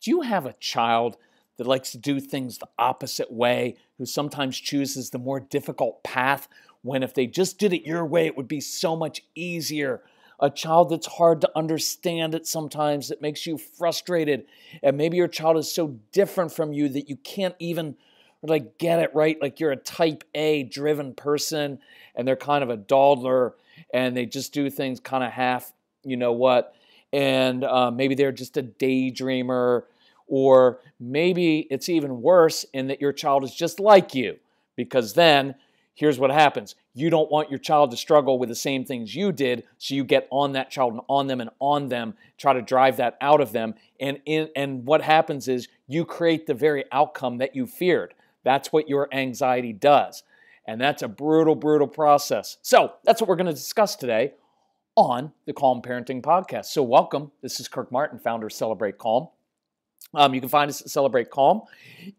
Do you have a child that likes to do things the opposite way, who sometimes chooses the more difficult path when if they just did it your way, it would be so much easier? A child that's hard to understand at sometimes, that makes you frustrated. And maybe your child is so different from you that you can't even get it right. Like you're a type A driven person and they're kind of a dawdler and they just do things kind of half, you know what, and maybe they're just a daydreamer, or maybe it's even worse in that your child is just like you, because then here's what happens. You don't want your child to struggle with the same things you did, so you get on that child and on them, try to drive that out of them, and what happens is you create the very outcome that you feared. That's what your anxiety does, and that's a brutal, brutal process. So that's what we're going to discuss today on the Calm Parenting Podcast. So welcome. This is Kirk Martin, founder of Celebrate Calm. You can find us at Celebrate Calm.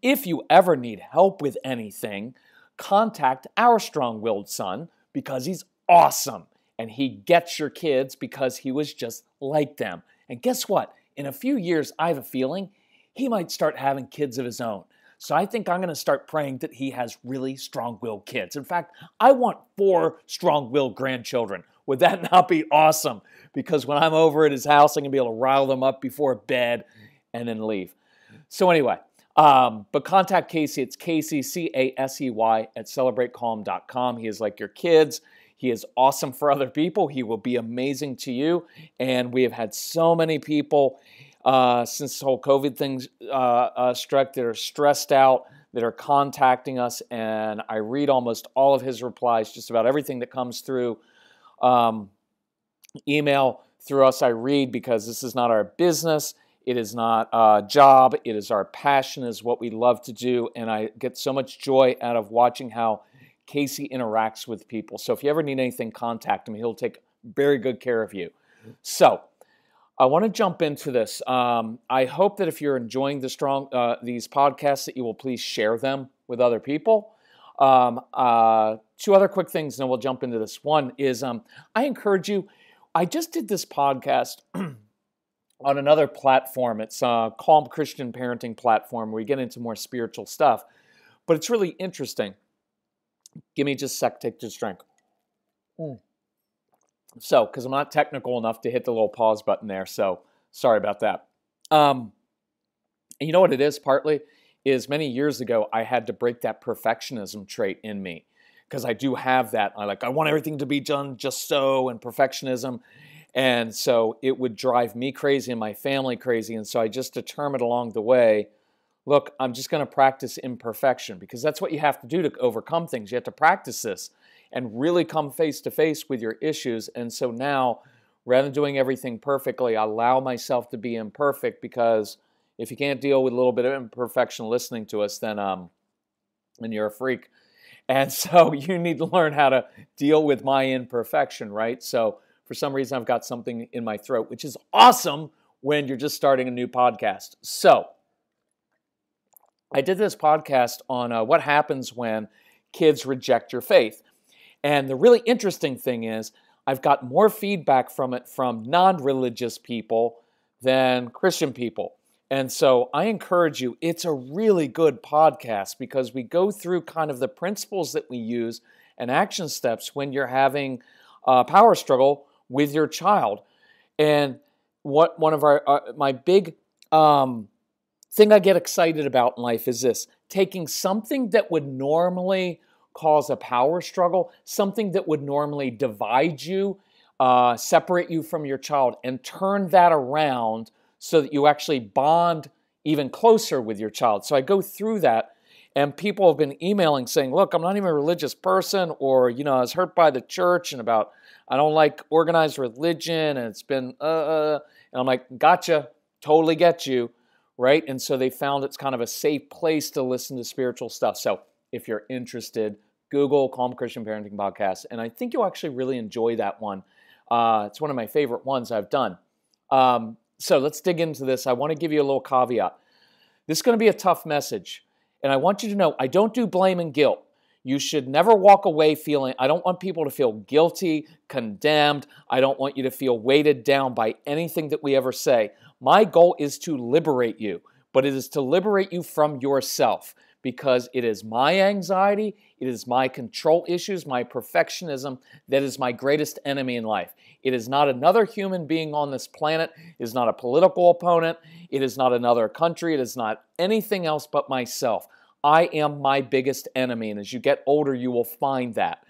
If you ever need help with anything, contact our strong-willed son, because he's awesome and he gets your kids because he was just like them. And guess what? In a few years, I have a feeling he might start having kids of his own. So I think I'm going to start praying that he has really strong-willed kids. In fact, I want 4 strong-willed grandchildren. Would that not be awesome? Because when I'm over at his house, I'm going to be able to rile them up before bed and then leave. So anyway, but contact Casey. It's Casey, C-A-S-E-Y, at celebratecalm.com. He is like your kids. He is awesome for other people. He will be amazing to you. And we have had so many people since this whole COVID thing struck that are stressed out, that are contacting us. And I read almost all of his replies, just about everything that comes through email through us. I read, because this is not our business. It is not a job. It is our passion, is what we love to do. And I get so much joy out of watching how Casey interacts with people. So if you ever need anything, contact him. He'll take very good care of you. So I want to jump into this. I hope that if you're enjoying these podcasts, that you will please share them with other people. 2 other quick things, and then we'll jump into this. One is I encourage you. I just did this podcast on another platform. It's a Calm Christian Parenting platform where we get into more spiritual stuff. But it's really interesting. Give me just a sec, take this drink. So, because I'm not technical enough to hit the little pause button there, so sorry about that. And you know what it is, partly, is many years ago, I had to break that perfectionism trait in me, because I do have that. I want everything to be done just so, and perfectionism. And so it would drive me crazy and my family crazy. And so I just determined along the way, look, I'm just going to practice imperfection, because that's what you have to do to overcome things. You have to practice this and really come face to face with your issues. And so now, rather than doing everything perfectly, I allow myself to be imperfect, because if you can't deal with a little bit of imperfection listening to us, then you're a freak. And so you need to learn how to deal with my imperfection, right? So for some reason, I've got something in my throat, which is awesome when you're just starting a new podcast. So I did this podcast on what happens when kids reject your faith. And the really interesting thing is I've got more feedback from it from non-religious people than Christian people. And so I encourage you, it's a really good podcast, because we go through kind of the principles that we use and action steps when you're having a power struggle with your child. And what one of my big thing I get excited about in life is this: taking something that would normally cause a power struggle, something that would normally divide you, separate you from your child, and turn that around so that you actually bond even closer with your child. So I go through that, and people have been emailing saying, look, I'm not even a religious person, or, I was hurt by the church, and I don't like organized religion, and it's been, and I'm like, gotcha, totally get you, right? And so they found it's kind of a safe place to listen to spiritual stuff. So if you're interested, Google Calm Christian Parenting Podcast, and I think you'll actually really enjoy that one. It's one of my favorite ones I've done. So let's dig into this. I want to give you a little caveat. This is going to be a tough message, and I want you to know I don't do blame and guilt. You should never walk away feeling, I don't want people to feel guilty, condemned. I don't want you to feel weighted down by anything that we ever say. My goal is to liberate you. but it is to liberate you from yourself, because it is my anxiety, it is my control issues, my perfectionism that is my greatest enemy in life. It is not another human being on this planet. It is not a political opponent. It is not another country. It is not anything else but myself. I am my biggest enemy, and as you get older, you will find that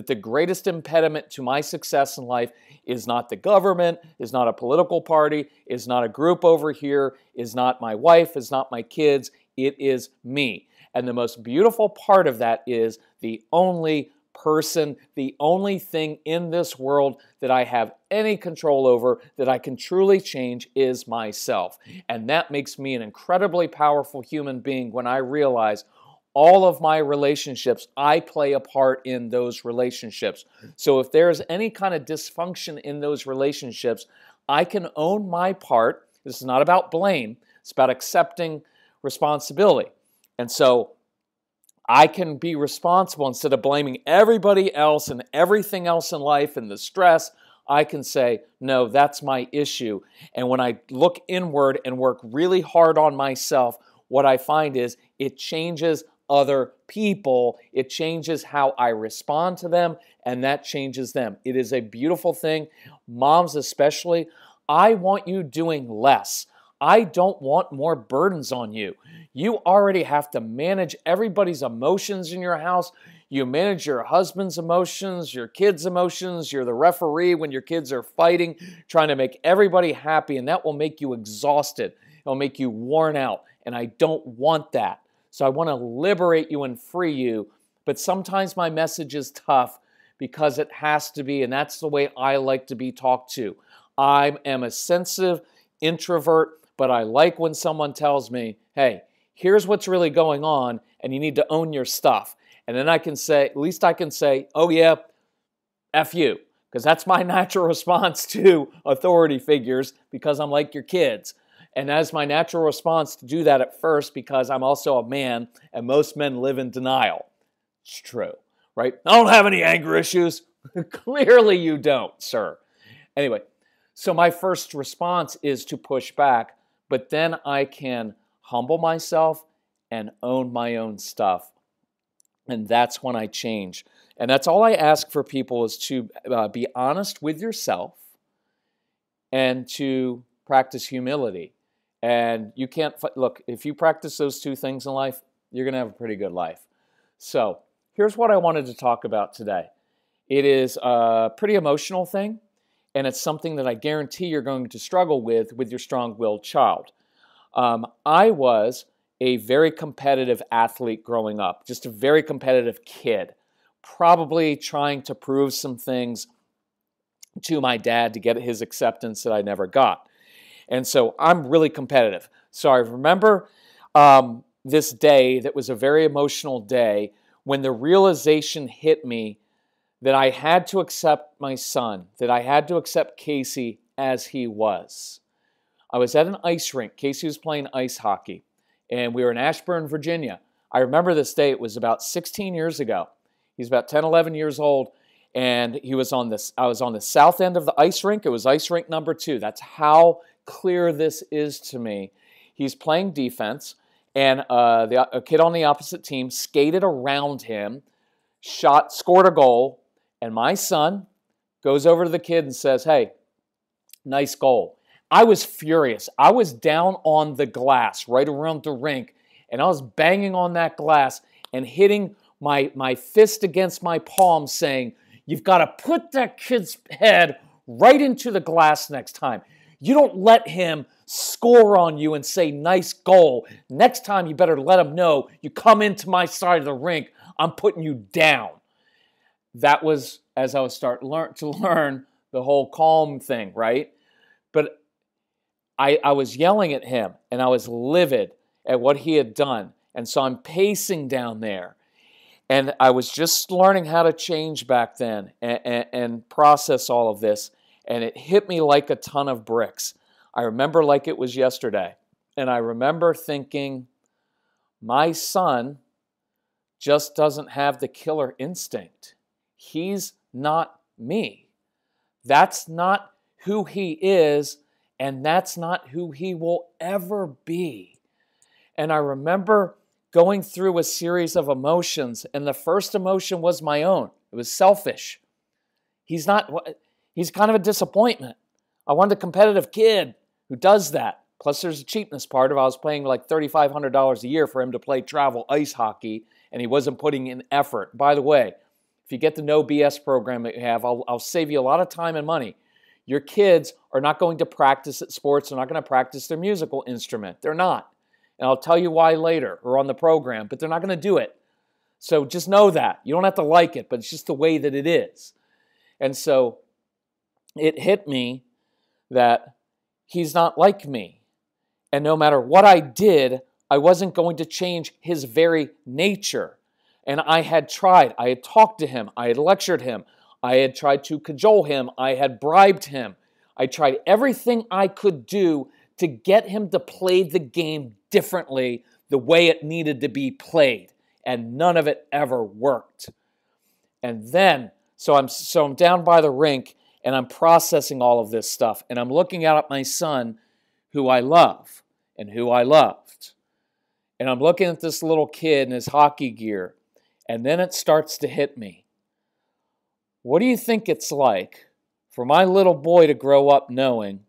the greatest impediment to my success in life is not the government, is not a political party, is not a group over here, is not my wife, is not my kids. It is me. And the most beautiful part of that is the only person, the only thing in this world that I have any control over, that I can truly change, is myself. And that makes me an incredibly powerful human being when I realize all of my relationships, I play a part in those relationships. So if there's any kind of dysfunction in those relationships, I can own my part. This is not about blame. It's about accepting responsibility. And so I can be responsible instead of blaming everybody else and everything else in life and the stress. I can say, no, that's my issue. And when I look inward and work really hard on myself, what I find is it changes other people. It changes how I respond to them, and that changes them. It is a beautiful thing. Moms especially, I want you doing less. I don't want more burdens on you. You already have to manage everybody's emotions in your house. You manage your husband's emotions, your kids' emotions. You're the referee when your kids are fighting, trying to make everybody happy, and that will make you exhausted. It'll make you worn out, and I don't want that. So I want to liberate you and free you, but sometimes my message is tough because it has to be, and that's the way I like to be talked to. I am a sensitive introvert, but I like when someone tells me, hey, here's what's really going on, and you need to own your stuff. And then I can say, at least I can say, oh yeah, F you, because that's my natural response to authority figures, because I'm like your kids. And that's my natural response to do that at first, because I'm also a man, and most men live in denial. It's true, right? I don't have any anger issues. Clearly you don't, sir. Anyway, so my first response is to push back, but then I can humble myself and own my own stuff. And that's when I change. And that's all I ask for people, is to be honest with yourself and to practice humility. And you can't, look, if you practice those two things in life, you're going to have a pretty good life. So here's what I wanted to talk about today. It is a pretty emotional thing, and it's something that I guarantee you're going to struggle with your strong-willed child. I was a very competitive athlete growing up, just a very competitive kid, probably trying to prove some things to my dad to get his acceptance that I never got. And so I'm really competitive. So I remember this day that was a very emotional day when the realization hit me that I had to accept my son, that I had to accept Casey as he was. I was at an ice rink. Casey was playing ice hockey, and we were in Ashburn, Virginia. I remember this day. It was about 16 years ago. He's about 10, 11 years old, and I was on the south end of the ice rink. It was ice rink number 2. That's how clear this is to me. He's playing defense, and a kid on the opposite team skated around him, scored a goal, and my son goes over to the kid and says, hey, nice goal. I was furious. I was down on the glass right around the rink, and I was banging on that glass and hitting my fist against my palm saying, you've got to put that kid's head right into the glass next time. You don't let him score on you and say, nice goal. Next time you better let him know you come into my side of the rink, I'm putting you down. That was as I was starting to learn the whole calm thing, right? But I was yelling at him, and I was livid at what he had done. And so I'm pacing down there. And I was just learning how to change back then and process all of this. And it hit me like a ton of bricks. I remember like it was yesterday. And I remember thinking, my son just doesn't have the killer instinct. He's not me. That's not who he is, and that's not who he will ever be. And I remember going through a series of emotions, and the first emotion was my own. It was selfish. He's kind of a disappointment. I wanted a competitive kid who does that. Plus, there's a cheapness part of I was paying like $3,500 a year for him to play travel ice hockey, and he wasn't putting in effort. By the way, if you get the No BS program that you have, I'll save you a lot of time and money. Your kids are not going to practice at sports. They're not going to practice their musical instrument. They're not. And I'll tell you why later or on the program, but they're not going to do it. So just know that. You don't have to like it, but it's just the way that it is. And so it hit me that he's not like me. And no matter what I did, I wasn't going to change his very nature. And I had tried. I had talked to him. I had lectured him. I had tried to cajole him. I had bribed him. I tried everything I could do to get him to play the game differently, the way it needed to be played. And none of it ever worked. And then, so I'm down by the rink, and I'm processing all of this stuff. And I'm looking out at my son, who I love and who I loved. And I'm looking at this little kid in his hockey gear. And then it starts to hit me. What do you think it's like for my little boy to grow up knowing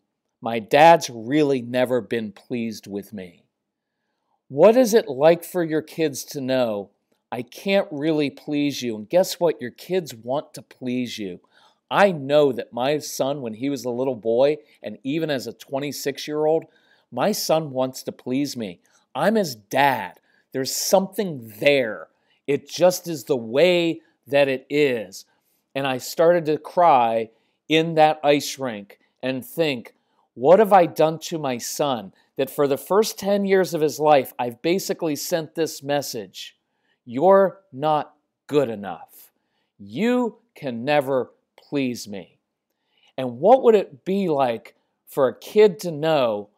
my dad's really never been pleased with me? What is it like for your kids to know, I can't really please you? And guess what? Your kids want to please you. I know that my son, when he was a little boy, and even as a 26-year-old, my son wants to please me. I'm his dad. There's something there. It just is the way that it is. And I started to cry in that ice rink and think, what have I done to my son that for the first 10 years of his life, I've basically sent this message: you're not good enough. You can never please me. And what would it be like for a kid to know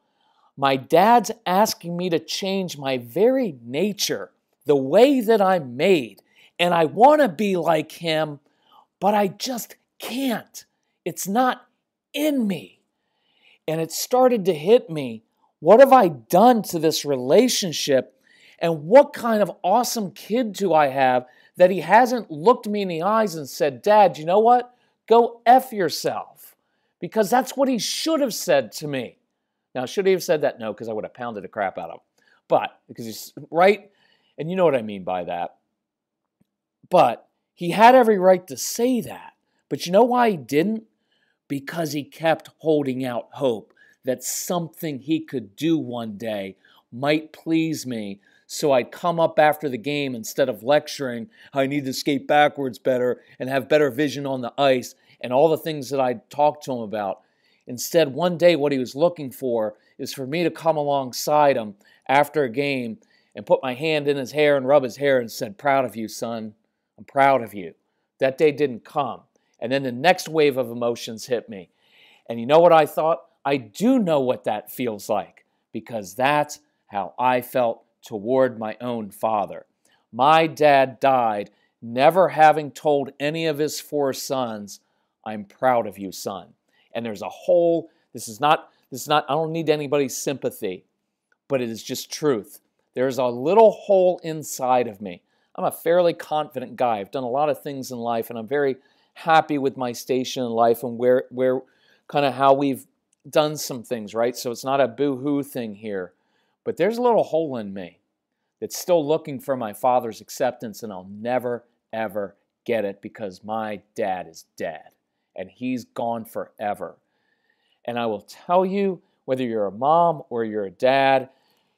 my dad's asking me to change my very nature, the way that I'm made, and I want to be like him, but I just can't. It's not in me. And it started to hit me. What have I done to this relationship? And what kind of awesome kid do I have that he hasn't looked me in the eyes and said, Dad, you know what? Go F yourself. Because that's what he should have said to me. Now, should he have said that? No, because I would have pounded the crap out of him. But, because he's right, and you know what I mean by that. But he had every right to say that. But you know why he didn't? Because he kept holding out hope that something he could do one day might please me. So I'd come up after the game instead of lecturing, I need to skate backwards better and have better vision on the ice and all the things that I'd talked to him about. Instead, one day what he was looking for is for me to come alongside him after a game and put my hand in his hair and rub his hair and said, proud of you, son. I'm proud of you. That day didn't come. And then the next wave of emotions hit me. And you know what I thought? I do know what that feels like, because that's how I felt toward my own father. My dad died never having told any of his 4 sons, I'm proud of you, son. And there's a whole, this is not, I don't need anybody's sympathy, but it is just truth. There's a little hole inside of me. I'm a fairly confident guy. I've done a lot of things in life, and I'm very happy with my station in life and where kind of how we've done some things, right? So it's not a boo-hoo thing here. But there's a little hole in me that's still looking for my father's acceptance, and I'll never, ever get it because my dad is dead, and he's gone forever. And I will tell you, whether you're a mom or you're a dad,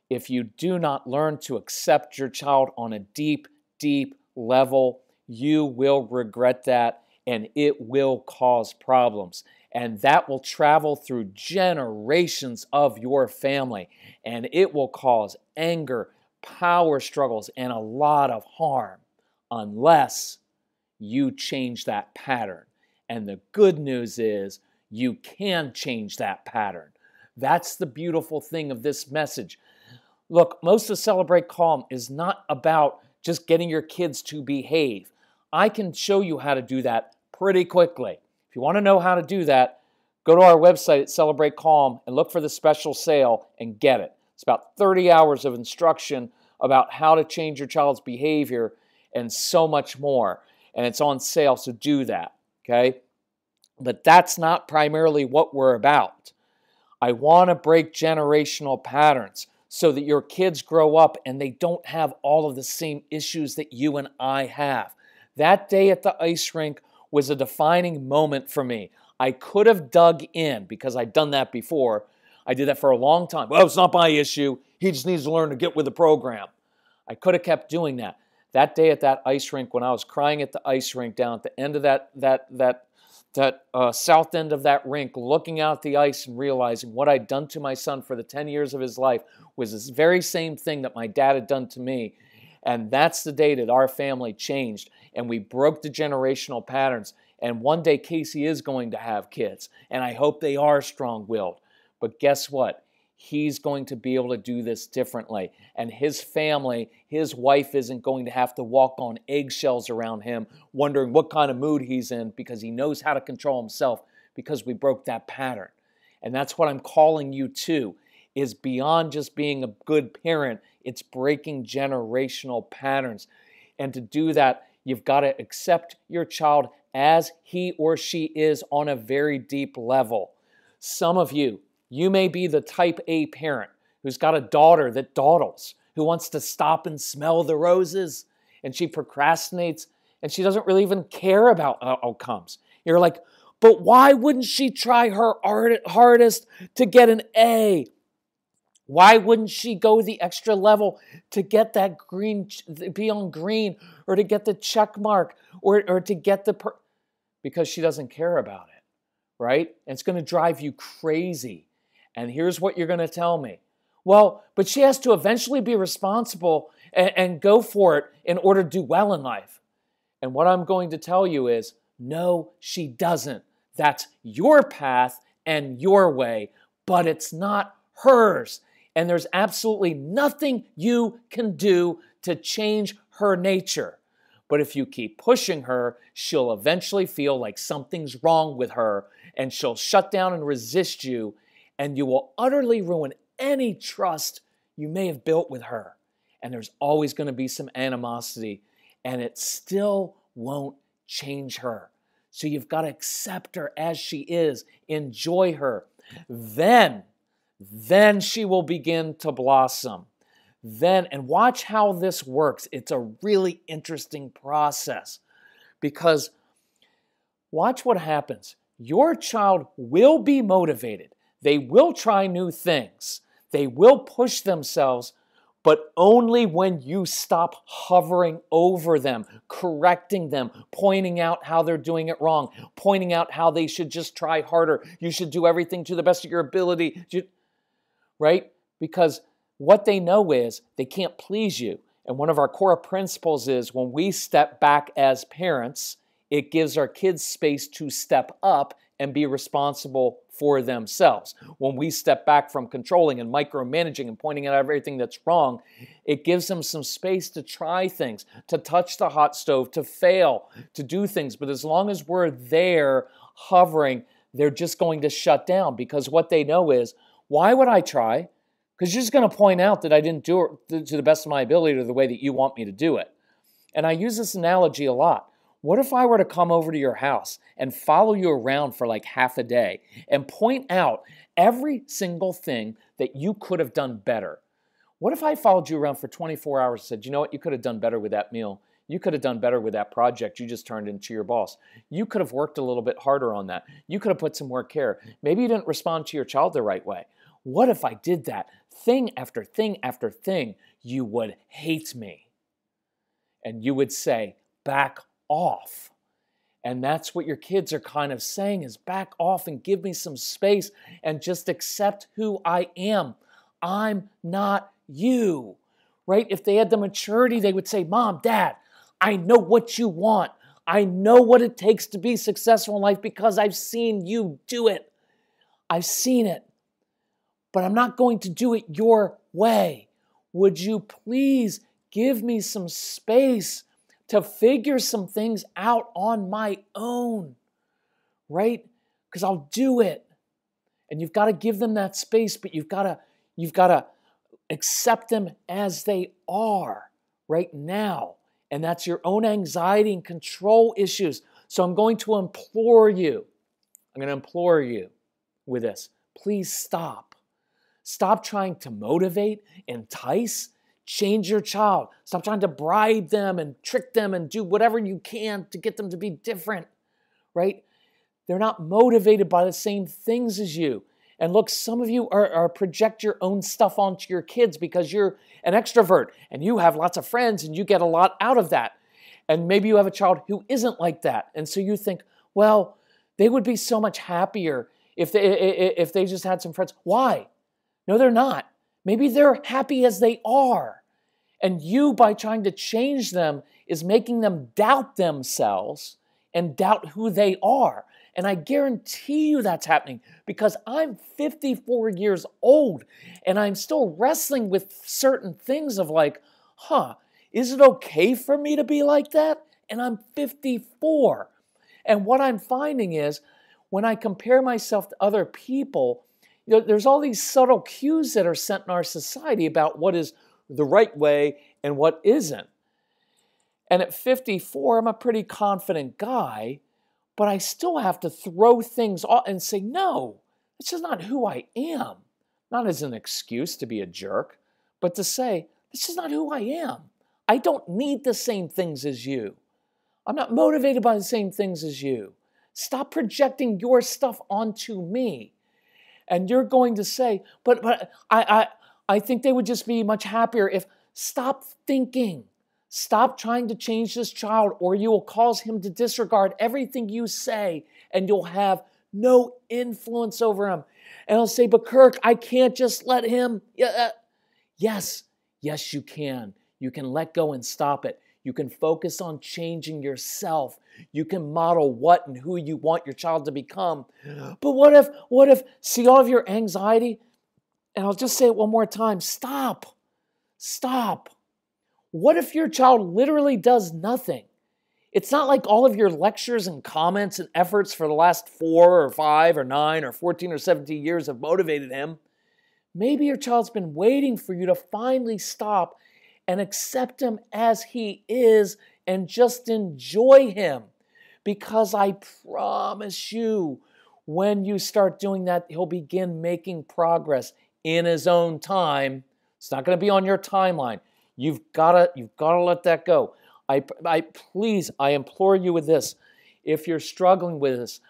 if you do not learn to accept your child on a deep, deep level, you will regret that, and it will cause problems. And that will travel through generations of your family, and it will cause anger, power struggles, and a lot of harm unless you change that pattern. And the good news is you can change that pattern. That's the beautiful thing of this message. Look, most of Celebrate Calm is not about just getting your kids to behave. I can show you how to do that pretty quickly. If you want to know how to do that, go to our website at Celebrate Calm and look for the special sale and get it. It's about 30 hours of instruction about how to change your child's behavior and so much more. And it's on sale, so do that, okay? But that's not primarily what we're about. I want to break generational patterns so that your kids grow up and they don't have all of the same issues that you and I have. That day at the ice rink was a defining moment for me. I could have dug in because I'd done that before. I did that for a long time. Well, it's not my issue. He just needs to learn to get with the program. I could have kept doing that. That day at that ice rink, when I was crying at the ice rink down at the end of that south end of that rink, looking out at the ice and realizing what I'd done to my son for the 10 years of his life was this very same thing that my dad had done to me. And that's the day that our family changed and we broke the generational patterns. And one day Casey is going to have kids, and I hope they are strong-willed. But guess what? He's going to be able to do this differently. And his family, his wife isn't going to have to walk on eggshells around him, wondering what kind of mood he's in, because he knows how to control himself because we broke that pattern. And that's what I'm calling you to, is beyond just being a good parent, it's breaking generational patterns. And to do that, you've got to accept your child as he or she is on a very deep level. Some of you may be the type A parent who's got a daughter that dawdles, who wants to stop and smell the roses, and she procrastinates, and she doesn't really even care about outcomes. You're like, but why wouldn't she try her hardest to get an A? Why wouldn't she go the extra level to get that green, be on green, or to get the check mark, or to get because she doesn't care about it, right? And it's going to drive you crazy. And here's what you're going to tell me. Well, but she has to eventually be responsible and go for it in order to do well in life. And what I'm going to tell you is, no, she doesn't. That's your path and your way, but it's not hers. And there's absolutely nothing you can do to change her nature. But if you keep pushing her, she'll eventually feel like something's wrong with her, and she'll shut down and resist you, and you will utterly ruin any trust you may have built with her. And there's always going to be some animosity, and it still won't change her. So you've got to accept her as she is, enjoy her. Then she will begin to blossom. And watch how this works. It's a really interesting process, because watch what happens. Your child will be motivated. They will try new things. They will push themselves, but only when you stop hovering over them, correcting them, pointing out how they're doing it wrong, pointing out how they should just try harder. You should do everything to the best of your ability, right? Because what they know is they can't please you. And one of our core principles is when we step back as parents, it gives our kids space to step up and be responsible for themselves. When we step back from controlling and micromanaging and pointing out everything that's wrong, it gives them some space to try things, to touch the hot stove, to fail, to do things. But as long as we're there hovering, they're just going to shut down, because what they know is, why would I try? Because you're just going to point out that I didn't do it to the best of my ability or the way that you want me to do it. And I use this analogy a lot. What if I were to come over to your house and follow you around for like half a day and point out every single thing that you could have done better? What if I followed you around for 24 hours and said, you know what, you could have done better with that meal. You could have done better with that project you just turned into your boss. You could have worked a little bit harder on that. You could have put some more care. Maybe you didn't respond to your child the right way. What if I did that? Thing after thing after thing, you would hate me. And you would say, back off. And that's what your kids are kind of saying, is back off and give me some space and just accept who I am. I'm not you, right? If they had the maturity, they would say, Mom, Dad, I know what you want. I know what it takes to be successful in life because I've seen you do it. I've seen it. But I'm not going to do it your way. Would you please give me some space to figure some things out on my own, right? Because I'll do it. And you've got to give them that space, but you've got to Accept them as they are right now. And that's your own anxiety and control issues. So I'm going to implore you. I'm going to implore you with this. Please stop. Stop trying to motivate, entice, change your child. Stop trying to bribe them and trick them and do whatever you can to get them to be different, right? They're not motivated by the same things as you. And look, some of you are project your own stuff onto your kids because you're an extrovert and you have lots of friends and you get a lot out of that. And maybe you have a child who isn't like that. And so you think, well, they would be so much happier if they just had some friends. Why? No, they're not. Maybe they're happy as they are. And you, by trying to change them, is making them doubt themselves and doubt who they are. And I guarantee you that's happening because I'm 54 years old and I'm still wrestling with certain things of like, is it okay for me to be like that? And I'm 54. And what I'm finding is when I compare myself to other people, there's all these subtle cues that are sent in our society about what is the right way and what isn't. And at 54, I'm a pretty confident guy, but I still have to throw things off and say, no, this is not who I am. Not as an excuse to be a jerk, but to say, this is not who I am. I don't need the same things as you. I'm not motivated by the same things as you. Stop projecting your stuff onto me. And you're going to say, but I think they would just be much happier if, stop thinking. Stop trying to change this child or you will cause him to disregard everything you say and you'll have no influence over him. And he'll say, but Kirk, I can't just let him. Yes, you can. You can let go and stop it. You can focus on changing yourself. You can model what and who you want your child to become. But what if, see all of your anxiety? And I'll just say it one more time. Stop. What if your child literally does nothing? It's not like all of your lectures and comments and efforts for the last 4 or 5 or 9 or 14 or 17 years have motivated him. Maybe your child's been waiting for you to finally stop and accept him as he is and just enjoy him. Because I promise you, when you start doing that, he'll begin making progress in his own time. It's not going to be on your timeline. You've got to let that go. I implore you with this. If you're struggling with this,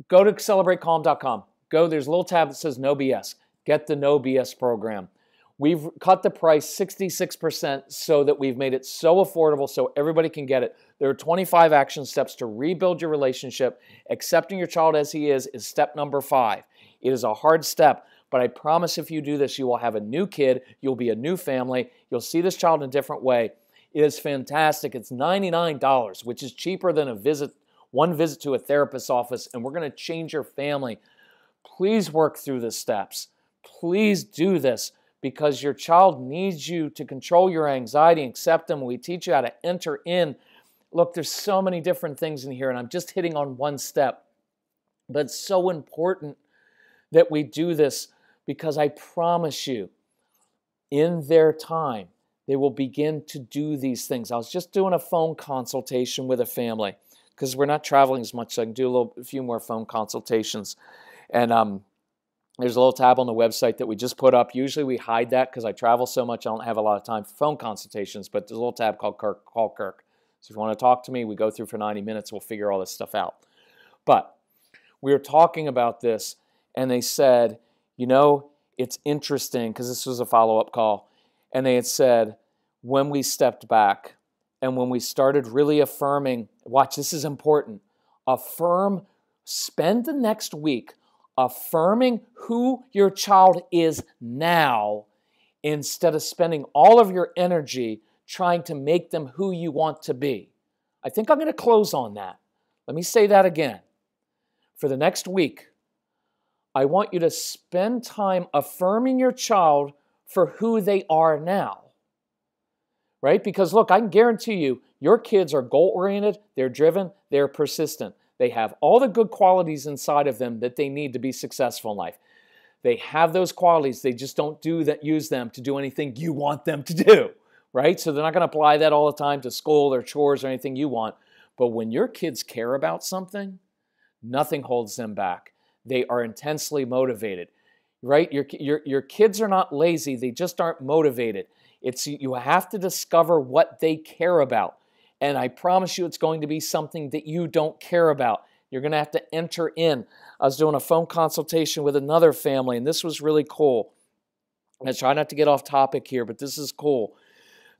go to celebratecalm.com. There's a little tab that says No BS. Get the No BS program. We've cut the price 66% so that we've made it so affordable so everybody can get it. There are 25 action steps to rebuild your relationship. Accepting your child as he is step number 5. It is a hard step, but I promise if you do this, you will have a new kid. You'll be a new family. You'll see this child in a different way. It is fantastic. It's $99, which is cheaper than one visit to a therapist's office, and we're going to change your family. Please work through the steps. Please do this because your child needs you to control your anxiety and accept them. We teach you how to enter in. Look, there's so many different things in here, and I'm just hitting on one step. But it's so important that we do this because I promise you, in their time, they will begin to do these things. I was just doing a phone consultation with a family because we're not traveling as much, so I can do a few more phone consultations. And there's a little tab on the website that we just put up. Usually we hide that because I travel so much, I don't have a lot of time for phone consultations, but there's a little tab called Call Kirk. So if you want to talk to me, we go through for 90 minutes, we'll figure all this stuff out. But we were talking about this, and they said, it's interesting, because this was a follow-up call, and they had said, when we stepped back and when we started really affirming, watch, this is important, spend the next week affirming who your child is now instead of spending all of your energy trying to make them who you want to be. I think I'm going to close on that. Let me say that again. For the next week, I want you to spend time affirming your child for who they are now. Right? Because look, I can guarantee you, your kids are goal-oriented, they're driven, they're persistent. They have all the good qualities inside of them that they need to be successful in life. They have those qualities. They just don't use them to do anything you want them to do, right? So they're not going to apply that all the time to school or chores or anything you want. But when your kids care about something, nothing holds them back. They are intensely motivated, right? Your kids are not lazy. They just aren't motivated. You have to discover what they care about. And I promise you it's going to be something that you don't care about. You're going to have to enter in. I was doing a phone consultation with another family, and this was really cool. I try not to get off topic here, but this is cool.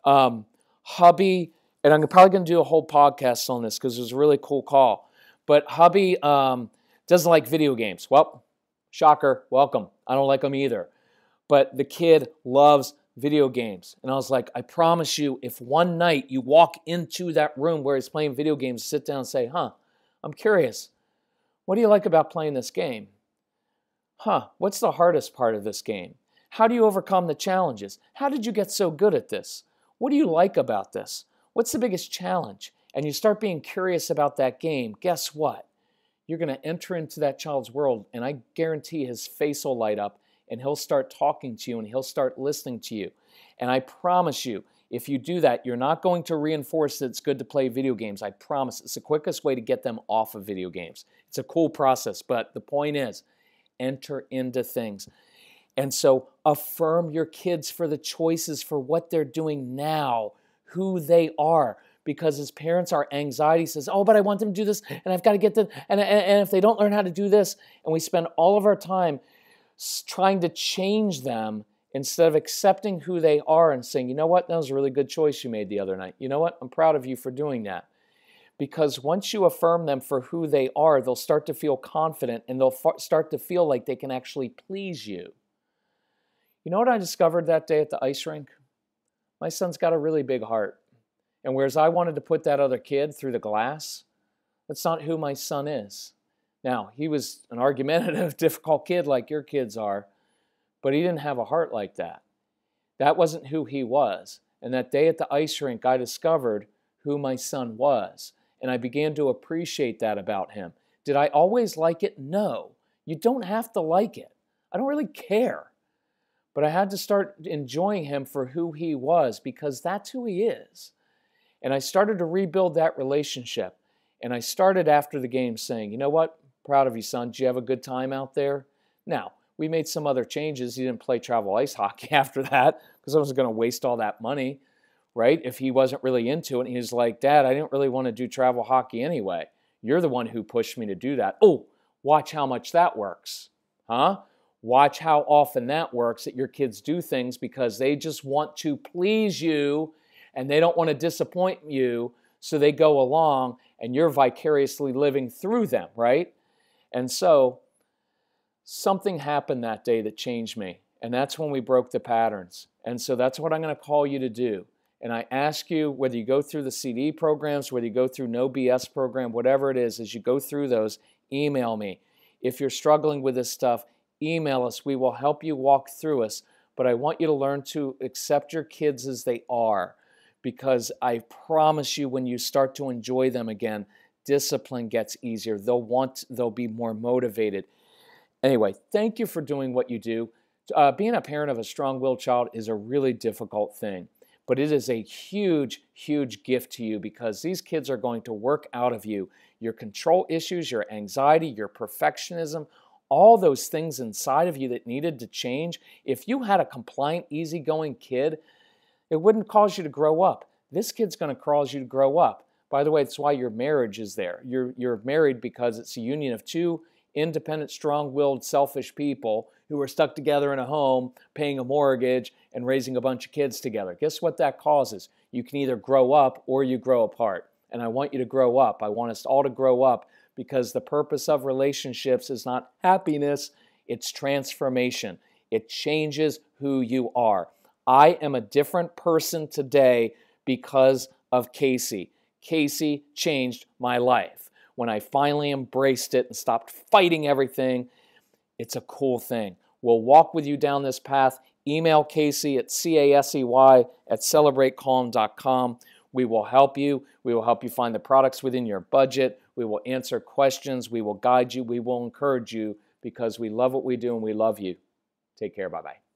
Hubby, and I'm probably going to do a whole podcast on this because it was a really cool call. But hubby doesn't like video games. Well, shocker, welcome. I don't like them either. But the kid loves video games. And I was like, I promise you, if one night you walk into that room where he's playing video games, sit down and say, I'm curious, what do you like about playing this game? What's the hardest part of this game? How do you overcome the challenges? How did you get so good at this? What do you like about this? What's the biggest challenge? And you start being curious about that game, guess what? You're going to enter into that child's world, and I guarantee his face will light up, and he'll start talking to you, and he'll start listening to you. And I promise you, if you do that, you're not going to reinforce that it's good to play video games. I promise. It's the quickest way to get them off of video games. It's a cool process, but the point is, enter into things. And so affirm your kids for the choices for what they're doing now, who they are. Because as parents, our anxiety says, but I want them to do this, and I've got to get them, and if they don't learn how to do this, and we spend all of our time trying to change them instead of accepting who they are and saying, you know what, that was a really good choice you made the other night. You know what, I'm proud of you for doing that. Because once you affirm them for who they are, they'll start to feel confident, and they'll start to feel like they can actually please you. You know what I discovered that day at the ice rink? My son's got a really big heart. And whereas I wanted to put that other kid through the glass, that's not who my son is. Now, he was an argumentative, difficult kid like your kids are, but he didn't have a heart like that. That wasn't who he was. And that day at the ice rink, I discovered who my son was. And I began to appreciate that about him. Did I always like it? No. You don't have to like it. I don't really care. But I had to start enjoying him for who he was because that's who he is. And I started to rebuild that relationship. And I started after the game saying, you know what? Proud of you, son. Did you have a good time out there? Now, we made some other changes. He didn't play travel ice hockey after that because I wasn't going to waste all that money, right? If he wasn't really into it. And he was like, Dad, I didn't really want to do travel hockey anyway. You're the one who pushed me to do that. Oh, watch how much that works. Watch how often that works, that your kids do things because they just want to please you and they don't want to disappoint you, so they go along and you're vicariously living through them, right? And so something happened that day that changed me, and that's when we broke the patterns. And so that's what I'm going to call you to do. And I ask you, whether you go through the CD programs, whether you go through No BS program, whatever it is, as you go through those, email me. If you're struggling with this stuff, email us. We will help you walk through us. But I want you to learn to accept your kids as they are. Because I promise you, when you start to enjoy them again, discipline gets easier. They'll be more motivated. Anyway, thank you for doing what you do. Being a parent of a strong-willed child is a really difficult thing, but it is a huge, huge gift to you because these kids are going to work out of you your control issues, your anxiety, your perfectionism, all those things inside of you that needed to change. If you had a compliant, easygoing kid, it wouldn't cause you to grow up. This kid's going to cause you to grow up. By the way, that's why your marriage is there. You're married because it's a union of two independent, strong-willed, selfish people who are stuck together in a home, paying a mortgage, and raising a bunch of kids together. Guess what that causes? You can either grow up or you grow apart. And I want you to grow up. I want us all to grow up because the purpose of relationships is not happiness, it's transformation. It changes who you are. I am a different person today because of Casey. Casey changed my life. When I finally embraced it and stopped fighting everything, it's a cool thing. We'll walk with you down this path. Email Casey at casey@celebratecalm.com. We will help you. We will help you find the products within your budget. We will answer questions. We will guide you. We will encourage you because we love what we do and we love you. Take care. Bye-bye.